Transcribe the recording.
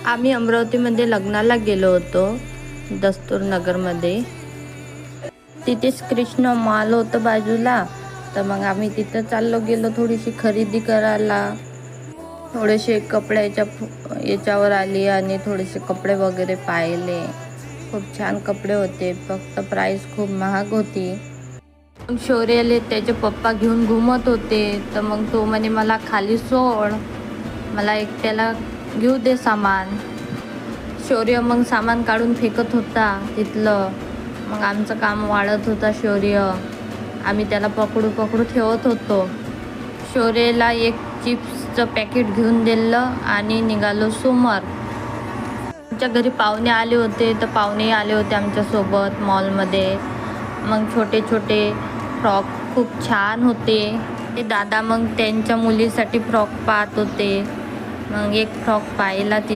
आम्ही अमरावतीमध्ये लग्नाला गेलो होतो, दस्तूर नगरमध्ये. तिथेच कृष्ण मॉल होतं बाजूला, तर मग आम्ही तिथं चाललो गेलो थोडीशी खरेदी करायला. थोडेसे याच्यावर आली आणि थोडेसे कपडे वगैरे पाहिले. खूप छान कपडे होते, फक्त प्राईस खूप महाग होती. मग शौर्याले त्याचे पप्पा घेऊन घुमत होते, तर मग तो म्हणे मला खाली सोड, मला एकट्याला घेऊ दे सामान. शौर्य मग सामान काढून फेकत होता तिथलं. मग आमचं काम वाढत होता शौर्य. आम्ही त्याला पकडू पकडू ठेवत होतो. शौर्यला एक चिप्सचं पॅकेट घेऊन दिलं आणि निघालो समोर. आमच्या घरी पाहुणे आले होते, तर पाहुणे आले होते आमच्यासोबत मॉलमध्ये. मग छोटे छोटे फ्रॉक खूप छान होते. ते दादा मग त्यांच्या मुलीसाठी फ्रॉक पाहत होते. मग एक फ्रॉक पाहिला